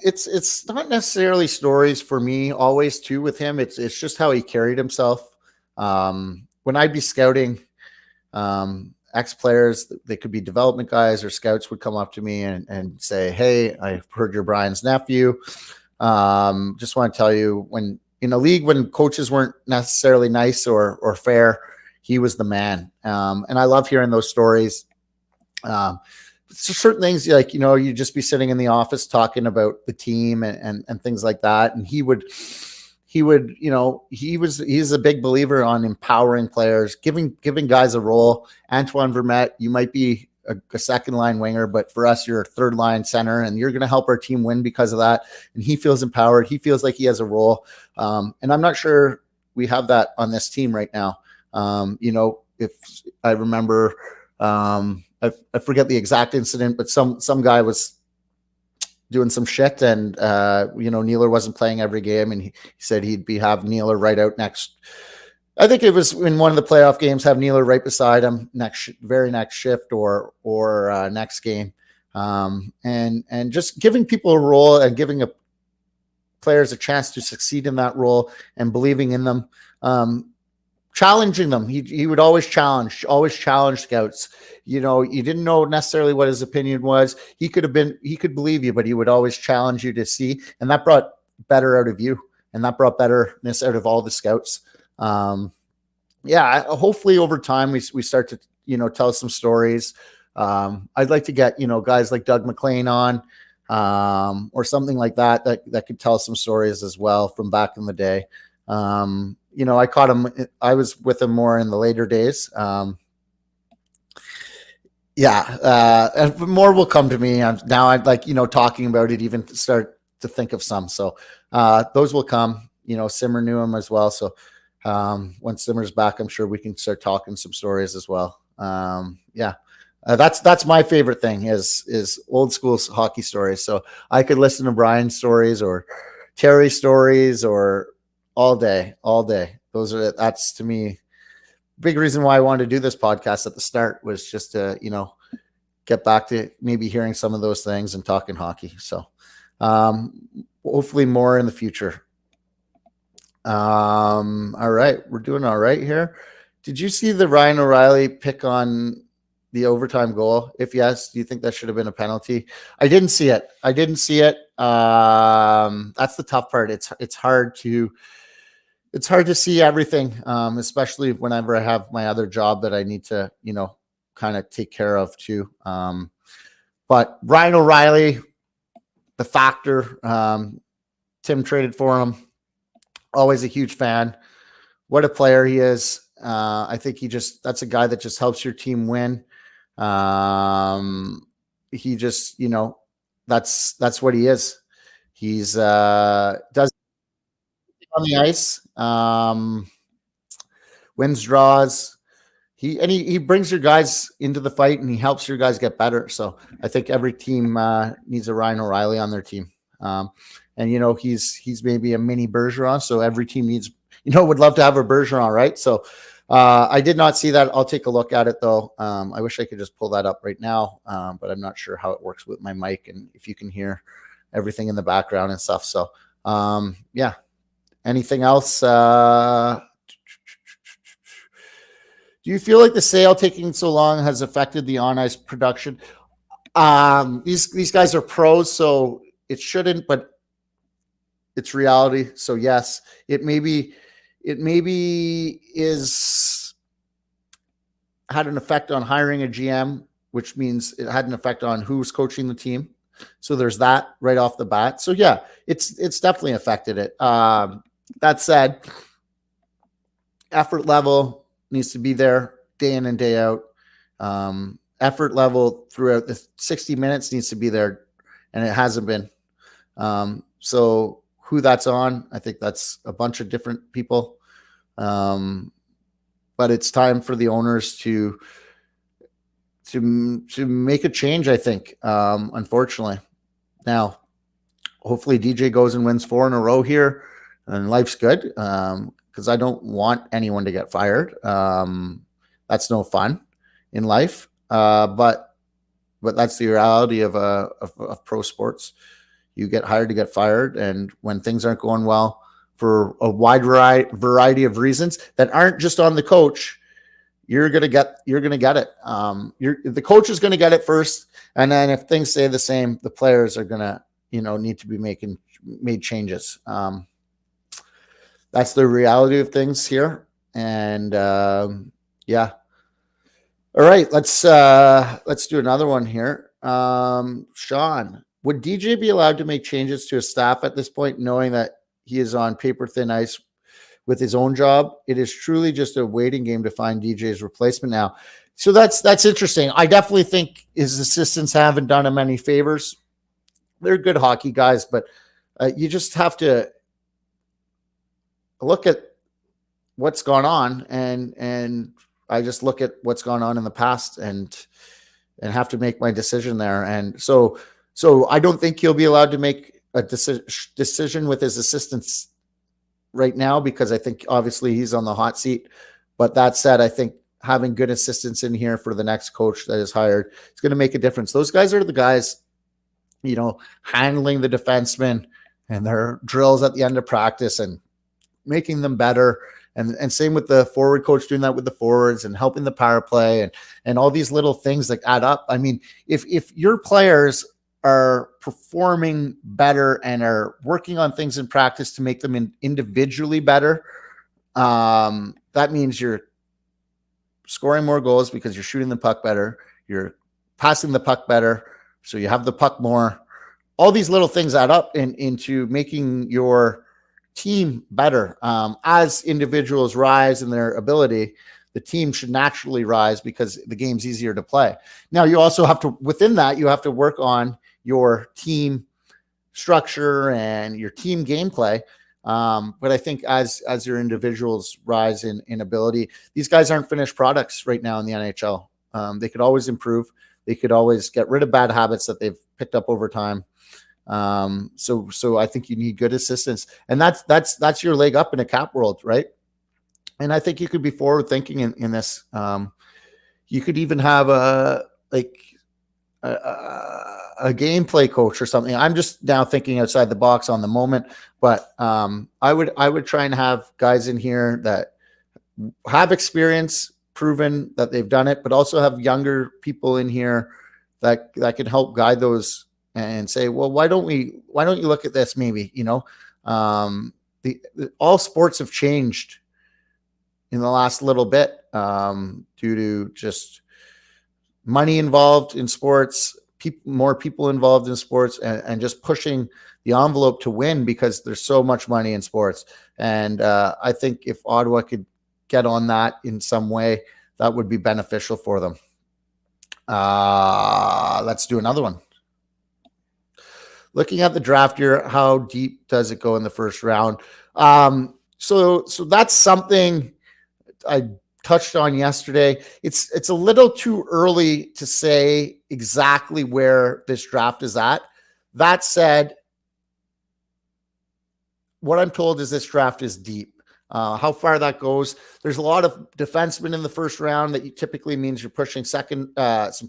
It's not necessarily stories for me always too with him. It's just how he carried himself. When I'd be scouting ex-players, they could be development guys or scouts would come up to me and say, "Hey, I've heard you're Brian's nephew. Just want to tell you, when in a league when coaches weren't necessarily nice or fair, he was the man." And I love hearing those stories. Certain things like, you'd just be sitting in the office talking about the team and things like that. And he's a big believer on empowering players, giving guys a role. Antoine Vermette, you might be a second line winger, but for us, you're a third line center and you're going to help our team win because of that. And he feels empowered. He feels like he has a role. And I'm not sure we have that on this team right now. If I remember, I forget the exact incident, but some guy was doing some shit and, Nealer wasn't playing every game and he said he'd have Nealer right out next. I think it was in one of the playoff games, have Nealer right beside him very next shift or next game. And just giving people a role and giving players a chance to succeed in that role and believing in them. Challenging them. He would always challenge scouts. You didn't know necessarily what his opinion was. He could believe you, but he would always challenge you to see. And that brought better out of you. And that brought betterness out of all the scouts. Hopefully over time we start to, tell some stories. I'd like to get, guys like Doug McLean on, or something like that could tell some stories as well from back in the day. I caught him. I was with him more in the later days. Yeah, and more will come to me. Now I'd like, talking about it, even start to think of some. So those will come. Simmer knew him as well. So when Simmer's back, I'm sure we can start talking some stories as well. That's my favorite thing is old school hockey stories. So I could listen to Brian's stories or Terry stories or all day. That's to me big reason why I wanted to do this podcast at the start was just to, get back to maybe hearing some of those things and talking hockey. So hopefully more in the future. All right. We're doing all right here. Did you see the Ryan O'Reilly pick on the overtime goal? If yes, do you think that should have been a penalty? I didn't see it. That's the tough part. It's hard to see everything, especially whenever I have my other job that I need to, kind of take care of too. But Ryan O'Reilly, the factor, Tim traded for him. Always a huge fan. What a player he is. I think that's a guy that just helps your team win. He just, that's what he is. He's does on the ice, wins draws. He brings your guys into the fight and he helps your guys get better. So I think every team needs a Ryan O'Reilly on their team. And he's maybe a mini Bergeron. So every team needs, would love to have a Bergeron, right? So I did not see that. I'll take a look at it though. I wish I could just pull that up right now, but I'm not sure how it works with my mic and if you can hear everything in the background and stuff. So anything else? Do you feel like the sale taking so long has affected the on-ice production? These guys are pros, so it shouldn't, but it's reality. So yes, it maybe had an effect on hiring a GM, which means it had an effect on who's coaching the team. So there's that right off the bat. So yeah, it's definitely affected it. That said, effort level needs to be there day in and day out. Effort level throughout the 60 minutes needs to be there, and it hasn't been. So who that's on, I think that's a bunch of different people. But it's time for the owners to make a change, I think, unfortunately. Now, hopefully DJ goes and wins 4 in a row here, and life's good, because I don't want anyone to get fired. That's no fun in life. But that's the reality of pro sports. You get hired to get fired, and when things aren't going well for a wide variety of reasons that aren't just on the coach, you're gonna get it. The coach is gonna get it first, and then if things stay the same, the players are gonna need to be made changes. That's the reality of things here, and all right, let's do another one here. Sean, would DJ be allowed to make changes to his staff at this point, knowing that he is on paper thin ice with his own job? It is truly just a waiting game to find DJ's replacement now. So that's interesting. I definitely think his assistants haven't done him any favors. They're good hockey guys, but you just have to look at what's gone on, and I just look at what's gone on in the past and have to make my decision there. And so I don't think he'll be allowed to make a decision with his assistants right now, because I think obviously he's on the hot seat. But that said, I think having good assistants in here for the next coach that is hired is going to make a difference. Those guys are the guys, handling the defensemen and their drills at the end of practice and making them better. And same with the forward coach, doing that with the forwards and helping the power play and all these little things that add up. I mean, if your players are performing better and are working on things in practice to make them individually better, that means you're scoring more goals because you're shooting the puck better, you're passing the puck better, so you have the puck more. All these little things add up into making your team better. As individuals rise in their ability, the team should naturally rise because the game's easier to play. Now, you also have to, within that, you have to work on your team structure and your team gameplay. But I think as your individuals rise in ability, these guys aren't finished products right now in the NHL. They could always improve. They could always get rid of bad habits that they've picked up over time. So I think you need good assistance, and that's your leg up in a cap world, right? And I think you could be forward thinking in this. You could even have a gameplay coach or something. I'm just now thinking outside the box on the moment, but I would try and have guys in here that have experience, proven that they've done it, but also have younger people in here that can help guide those and say, well, why don't you look at this? Maybe, all sports have changed in the last little bit due to just money involved in sports, more people involved in sports, and just pushing the envelope to win because there's so much money in sports. And I think if Ottawa could get on that in some way, that would be beneficial for them. Let's do another one. Looking at the draft here, how deep does it go in the first round? So that's something I touched on yesterday. It's a little too early to say exactly where this draft is at. That said, what I'm told is this draft is deep. How far that goes, there's a lot of defensemen in the first round that typically means you're pushing some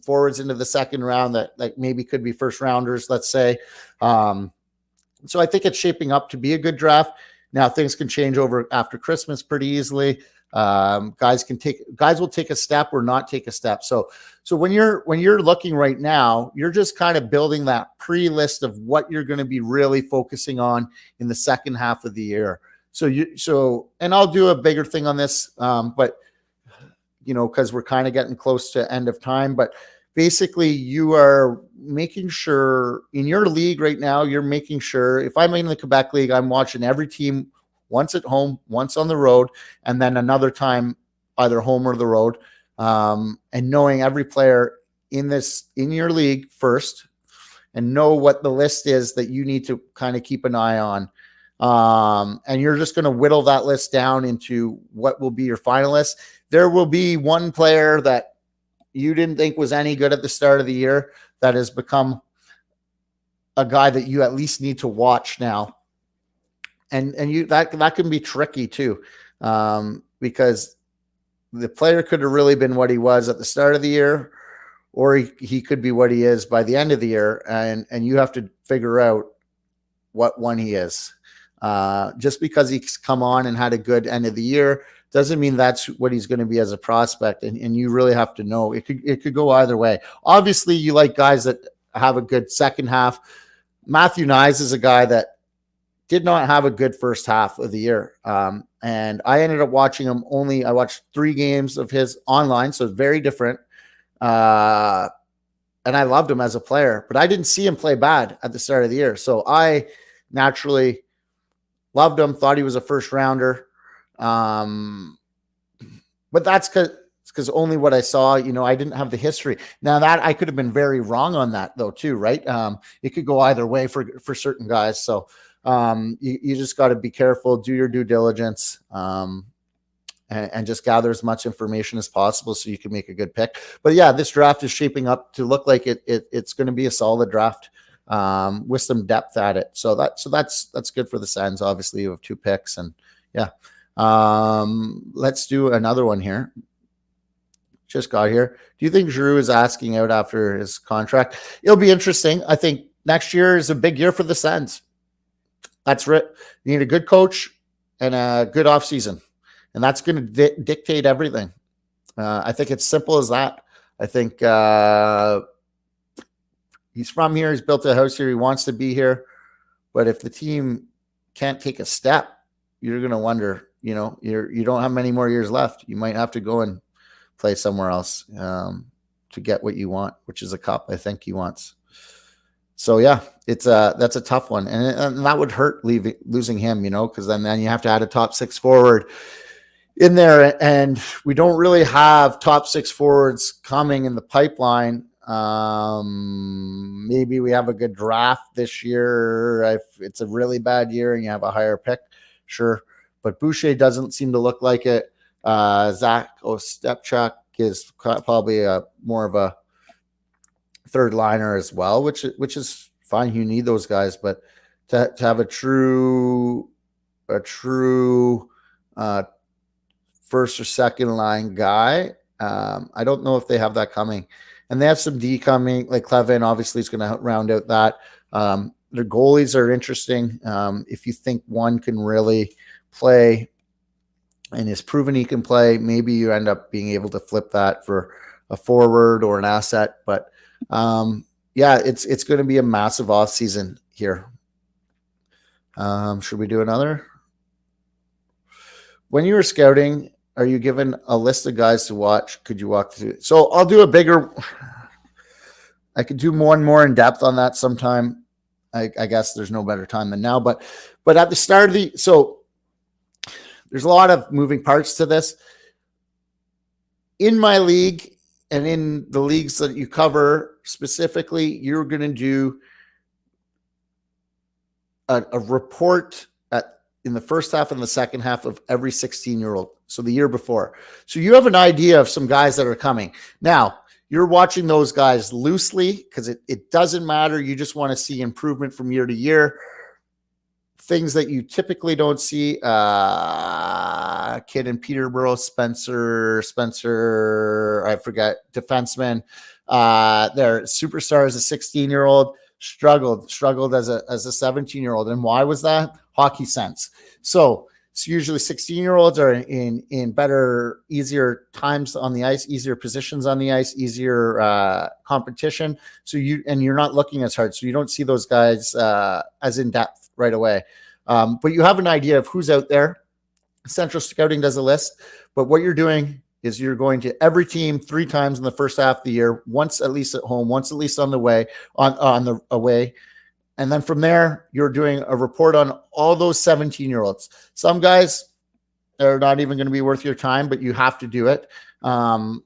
forwards into the second round that maybe could be first rounders, let's say. So I think it's shaping up to be a good draft. Now things can change over after Christmas pretty easily. Guys will take a step or not take a step. So when you're looking right now, you're just kind of building that pre-list of what you're going to be really focusing on in the second half of the year. And I'll do a bigger thing on this, but because we're kind of getting close to end of time, but basically you are making sure in your league right now, you're making sure if I'm in the Quebec League, I'm watching every team once at home, once on the road, and then another time either home or the road, and knowing every player in your league first and know what the list is that you need to kind of keep an eye on. And you're just going to whittle that list down into what will be your finalists. There will be one player that you didn't think was any good at the start of the year that has become a guy that you at least need to watch now. And that can be tricky too, because the player could have really been what he was at the start of the year, or he could be what he is by the end of the year. And you have to figure out what one he is. Just because he's come on and had a good end of the year doesn't mean that's what he's going to be as a prospect. And you really have to know it could go either way. Obviously you like guys that have a good second half. Matthew Nyes is a guy that did not have a good first half of the year. And I ended up watching him I watched 3 games of his online. So it's very different. And I loved him as a player, but I didn't see him play bad at the start of the year. So I naturally loved him, thought he was a first rounder. But that's because only what I saw, I didn't have the history. Now that I could have been very wrong on that though, too, right? It could go either way for certain guys. So you just got to be careful, do your due diligence, and just gather as much information as possible so you can make a good pick. But yeah, this draft is shaping up to look like it's going to be a solid draft. With some depth at it. So that's good for the Sens. Obviously you have 2 picks and yeah. Let's do another one here. Just got here. Do you think Giroux is asking out after his contract? It'll be interesting. I think next year is a big year for the Sens. That's right. You need a good coach and a good offseason. And that's going to dictate everything. I think it's simple as that. I think, he's from here. He's built a house here. He wants to be here. But if the team can't take a step, you're going to wonder, you don't have many more years left. You might have to go and play somewhere else to get what you want, which is a cup, I think he wants. So, yeah, that's a tough one. And that would hurt losing him, because then you have to add a top 6 forward. in there, and we don't really have top 6 forwards coming in the pipeline. Maybe we have a good draft this year. If it's a really bad year and you have a higher pick, sure. But Boucher doesn't seem to look like it. Zach Ostapchuk is probably more of a third liner as well, which is fine. You need those guys, but to have a true first or second line guy, I don't know if they have that coming. And they have some D coming, like Clevin obviously is going to round out that. Their goalies are interesting. If you think one can really play and is proven he can play, maybe you end up being able to flip that for a forward or an asset. But yeah, it's going to be a massive offseason here. Should we do another? When you were scouting, are you given a list of guys to watch? Could you walk through? So I'll do a bigger. I could do more in depth on that sometime. I guess there's no better time than now. But at the start of so there's a lot of moving parts to this. In my league and in the leagues that you cover specifically, you're going to do a report in the first half and the second half of every 16-year-old. So the year before. So you have an idea of some guys that are coming. Now, you're watching those guys loosely because it doesn't matter. You just want to see improvement from year to year. Things that you typically don't see. Kid in Peterborough, Spencer, I forget, defenseman. Their superstar as a 16-year-old struggled as a 17-year-old. And why was that? Hockey sense. So it's usually 16-year-olds are in better, easier times on the ice, easier positions on the ice, easier competition. So you're not looking as hard. So you don't see those guys as in depth right away. But you have an idea of who's out there. Central Scouting does a list. But what you're doing is you're going to every team 3 times in the first half of the year, once at least at home, once at least on the way, on the away. And then from there, you're doing a report on all those 17-year-olds. Some guys are not even going to be worth your time, but you have to do it. And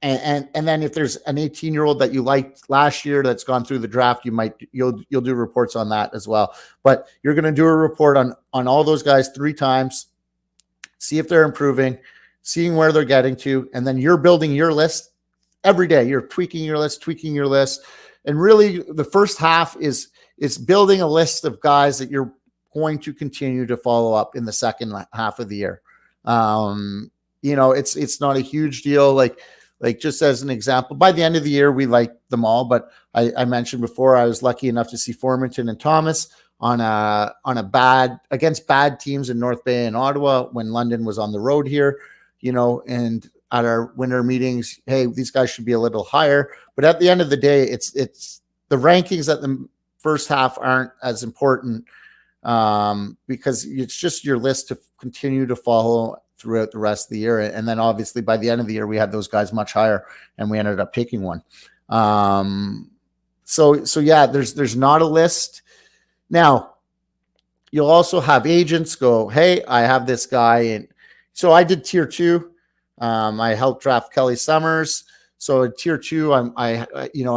then if there's an 18-year-old that you liked last year that's gone through the draft, you'll do reports on that as well. But you're going to do a report on all those guys 3 times, see if they're improving, seeing where they're getting to, and then you're building your list every day. You're tweaking your list. And really the first half is building a list of guys that you're going to continue to follow up in the second half of the year. It's not a huge deal. Like just as an example, by the end of the year, we like them all, but I mentioned before, I was lucky enough to see Formanton and Thomas against bad teams in North Bay and Ottawa when London was on the road here, and at our winter meetings, hey, these guys should be a little higher. But at the end of the day, it's the rankings at the first half aren't as important because it's just your list to continue to follow throughout the rest of the year. And then obviously by the end of the year, we had those guys much higher and we ended up taking one. So yeah, there's not a list. Now you'll also have agents go, hey, I have this guy. And so I did tier 2. I helped draft Kelly Summers. So in tier 2, I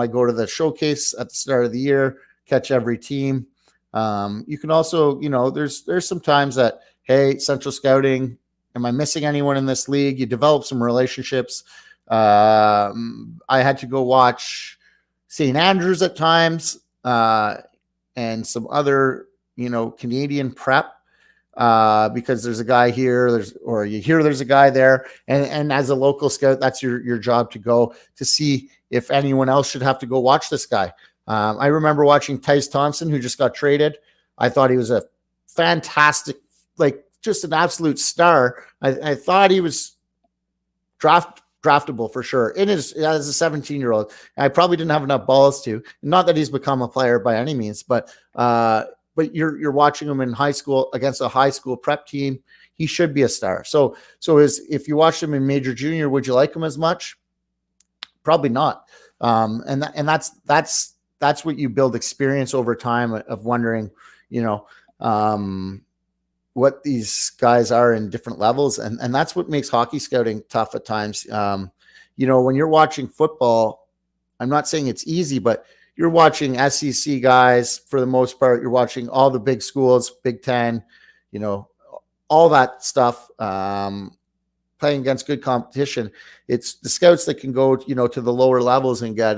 go to the showcase at the start of the year, catch every team. You can also, there's some times that, hey, Central Scouting, am I missing anyone in this league? You develop some relationships. I had to go watch St. Andrews at times and some other, Canadian prep because there's a guy here, there's a guy there. And as a local scout, that's your job to go to see if anyone else should have to go watch this guy. I remember watching Tice Thompson, who just got traded. I thought he was a fantastic, just an absolute star. I thought he was draftable for sure. As a 17-year-old, I probably didn't have enough balls to. Not that he's become a player by any means, but you're watching him in high school against a high school prep team. He should be a star. So if you watch him in major junior, would you like him as much? Probably not. And that's what you build experience over time of wondering, what these guys are in different levels. And that's what makes hockey scouting tough at times. When you're watching football, I'm not saying it's easy, but you're watching SEC guys for the most part. You're watching all the big schools, Big Ten, all that stuff, playing against good competition. It's the scouts that can go, to the lower levels and get,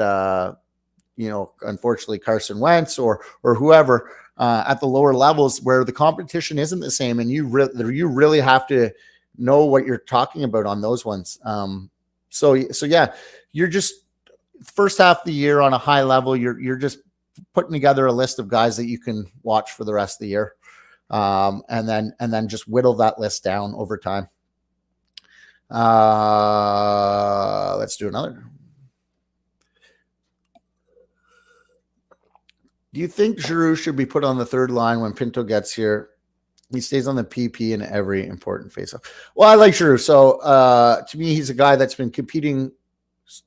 unfortunately Carson Wentz or whoever at the lower levels where the competition isn't the same. And you really have to know what you're talking about on those ones. So yeah, you're just first half of the year on a high level. You're just putting together a list of guys that you can watch for the rest of the year. And then just whittle that list down over time. Let's do another. Do you think Giroux should be put on the third line when Pinto gets here? He stays on the PP in every important faceoff. Well, I like Giroux. So to me, he's a guy that's been competing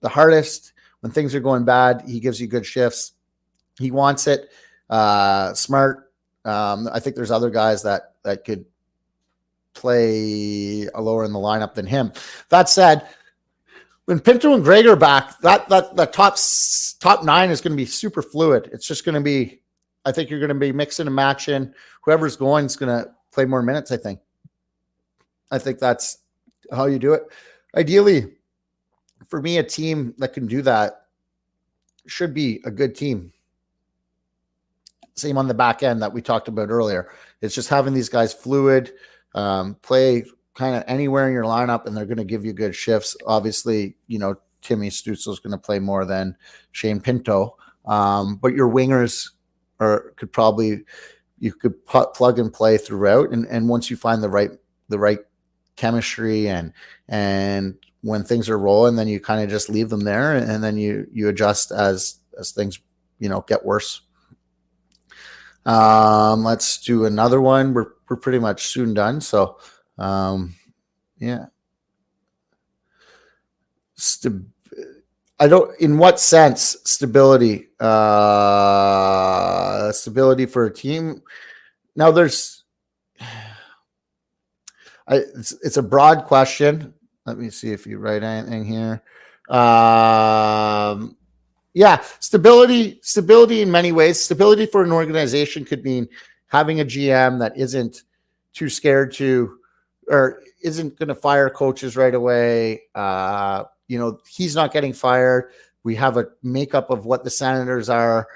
the hardest. When things are going bad, he gives you good shifts. He wants it. Smart. I think there's other guys that could play lower in the lineup than him. That said, when Pinto and Greg are back, that top nine is going to be super fluid. It's just going to be, I think you're going to be mixing and matching. Whoever's going is going to play more minutes, I think. I think that's how you do it. Ideally, for me, a team that can do that should be a good team. Same on the back end that we talked about earlier. It's just having these guys fluid, play kind of anywhere in your lineup, and they're going to give you good shifts. Obviously, Timmy Stützle is going to play more than Shane Pinto, but your wingers could plug and play throughout. And once you find the right chemistry and when things are rolling, then you kind of just leave them there, and then you adjust as things get worse. Let's do another one. We're pretty much soon done. So, yeah. In what sense stability? Stability for a team. Now it's a broad question. Let me see if you write anything here. Yeah, stability in many ways. Stability for an organization could mean having a GM that isn't too scared to, or isn't going to fire coaches right away. He's not getting fired. We have a makeup of what the Senators are,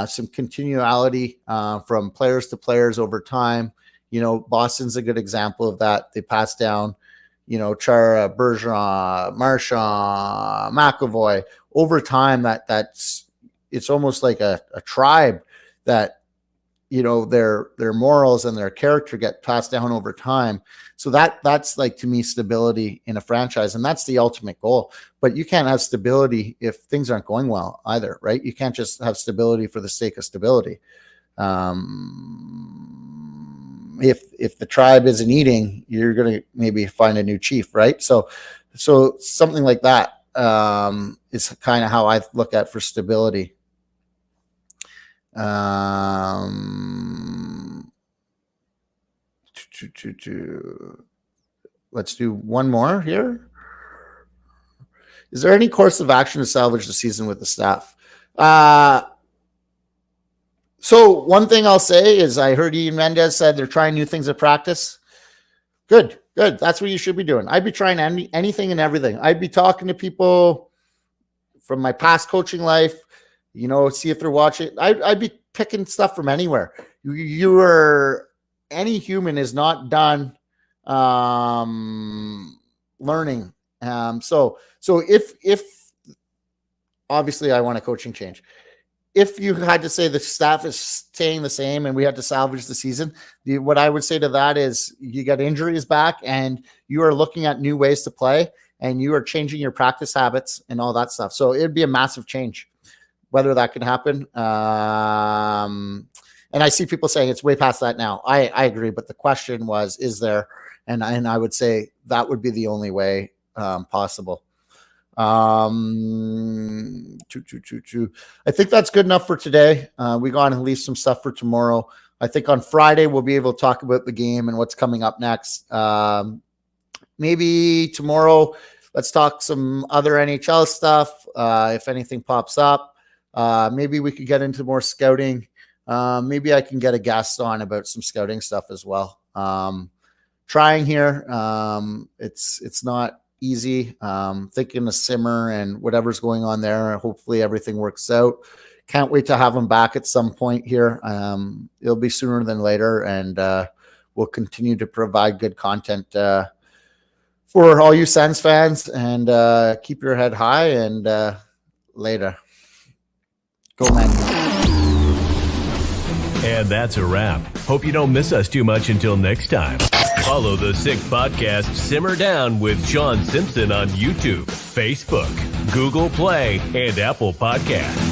some continuality from players to players over time. Boston's a good example of that. They passed down, Chara, Bergeron, Marchand, McAvoy. Over time, it's almost like a tribe that, their morals and their character get passed down over time. So that's like, to me, stability in a franchise. And that's the ultimate goal. But you can't have stability if things aren't going well either, right? You can't just have stability for the sake of stability. If the tribe isn't eating, you're going to maybe find a new chief, right? So something like that is kind of how I look at for stability. Let's do one more here. Is there any course of action to salvage the season with the staff? So one thing I'll say is I heard Ian Mendez said they're trying new things at practice. Good. That's what you should be doing. I'd be trying anything and everything. I'd be talking to people from my past coaching life, see if they're watching. I'd be picking stuff from anywhere. Any human is not done learning. So if obviously I want a coaching change. If you had to say the staff is staying the same and we had to salvage the season, what I would say to that is you got injuries back and you are looking at new ways to play and you are changing your practice habits and all that stuff. So it'd be a massive change, whether that can happen. And I see people saying it's way past that now. I agree. But the question was, is there? And I would say that would be the only way possible. I think that's good enough for today. We got to leave some stuff for tomorrow. I think on Friday we'll be able to talk about the game and what's coming up next. Maybe tomorrow, let's talk some other NHL stuff. If anything pops up, maybe we could get into more scouting. Maybe I can get a guest on about some scouting stuff as well. Trying here. It's not easy. Thinking to simmer and whatever's going on there. Hopefully everything works out. Can't wait to have him back at some point here. It'll be sooner than later, and we'll continue to provide good content for all you Sens fans. And keep your head high. And later, go man. And that's a wrap. Hope you don't miss us too much until next time. Follow the Sick Podcast Simmer Down with Sean Simpson on YouTube, Facebook, Google Play, and Apple Podcasts.